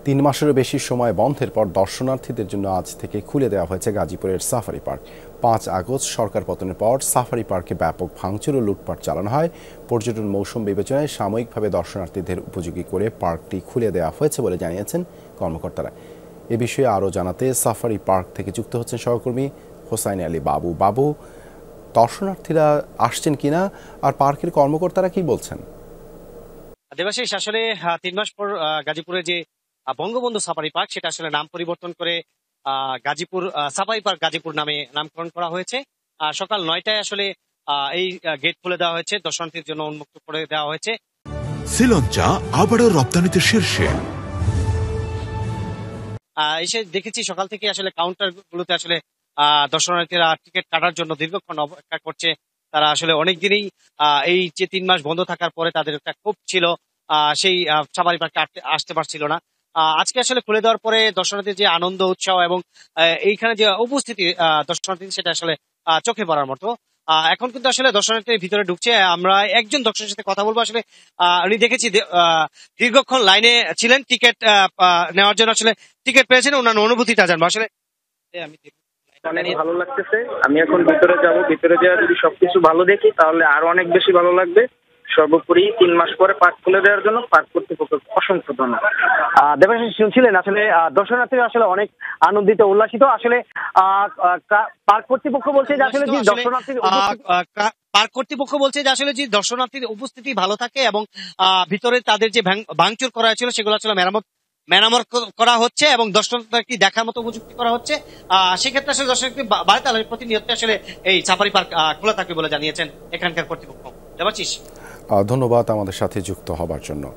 3 মাসেরও বেশি সময় বন্ধের পর দর্শনার্থীদের জন্য আজ থেকে খুলে দেওয়া হয়েছে গাজীপুরের সাফারি পার্ক। 5 আগস্ট সরকার পতনের পর সাফারি পার্কে ব্যাপক ভাঙচুর ও লুটপাট চালানো হয়। পর্যটন মৌসুম বিবেচনায় সাময়িকভাবে দর্শনার্থীদের উপযোগী করে পার্কটি খুলে দেওয়া হয়েছে বলে জানিয়েছেন কর্মকর্তারা। এ বিষয়ে আরও জানাতে সাফারি পার্ক থেকে যুক্ত হচ্ছেন সহকর্মী হোসাইন আলী বাবু। বাবু, দর্শনার্থীরা আসছেন কিনা আর পার্কের কর্মকর্তারা কি বলছেন? দেবাশিস, আসলে 3 মাস পর গাজীপুরে যে বঙ্গবন্ধু সাফারি পার্ক সেটা আসলে নাম পরিবর্তন করে গাজীপুর সাফারি পার্ক গাজীপুর নামে নামকরণ করা হয়েছে। সকাল 9টায় আসলে এই গেট খুলে দেওয়া হয়েছে, দর্শনার্থীর জন্য উন্মুক্ত করে দেওয়া হয়েছে। শ্রীলঙ্কা আবারও রপ্তানিতে শীর্ষে। এসে দেখেছি সকাল থেকে আসলে কাউন্টার গুলোতে আসলে দর্শনার্থীরা টিকিট কাটার জন্য দীর্ঘক্ষণ অপেক্ষা করছে। তারা আসলে অনেকদিনই এই যে 3 মাস বন্ধ থাকার পরে তাদের একটা ক্ষোভ ছিল, সেই সাফারি পার্কে আসতে পারছিল না। আজকে আসলে খুলে দেওয়ার পরে দর্শনার্থীর যে আনন্দ উৎসাহ এবং এইখানে যে উপস্থিতি দর্শনার্থী সেটা আসলে চোখে পড়ার মতো। এখন কিন্তু আসলে দর্শনার্থীর ভিতরে ঢুকছে। আমরা একজন দর্শকের সাথে কথা বলবো। আসলে উনি দেখেছি দীর্ঘক্ষণ লাইনে ছিলেন টিকিট নেওয়ার জন্য, আসলে টিকিট পেয়েছেন, অন্যান্য অনুভূতিটা জানবো। আসলে আমি অনেক ভালো লাগতেছে। আমি এখন ভিতরে যাব, ভিতরে যাওয়া যদি সবকিছু ভালো দেখি তাহলে আরো অনেক বেশি ভালো লাগবে। সর্বোপরি 3 মাস পরে পার্ক খুলে দেওয়ার জন্য পার্ক কর্তৃপক্ষ অসংখ্য ধন্যবাদ। দেবাশিস শুনছিলেন, আসলে দর্শনার্থীরা আসলে অনেক আনন্দিত উল্লাসিত। আসলে পার্ক কর্তৃপক্ষ বলছে যে আসলে পার্ক কর্তৃপক্ষ বলছে যে আসলে যে দর্শনার্থীর উপস্থিতি ভালো থাকে এবং ভিতরে তাদের যে ভাঙচুর করা হয়েছিল সেগুলো আসলে মেরামত করা হচ্ছে এবং দর্শনার্থী দেখার মতো উপযুক্ত করা হচ্ছে। সেক্ষেত্রে আসলে দর্শনার্থী বাড়ে তাহলে প্রতিনিয়ত আসলে এই সাফারি পার্ক খোলা থাকবে বলে জানিয়েছেন এখানকার কর্তৃপক্ষ। দেবাশিস, ধন্যবাদ আমাদের সাথে যুক্ত হবার জন্য।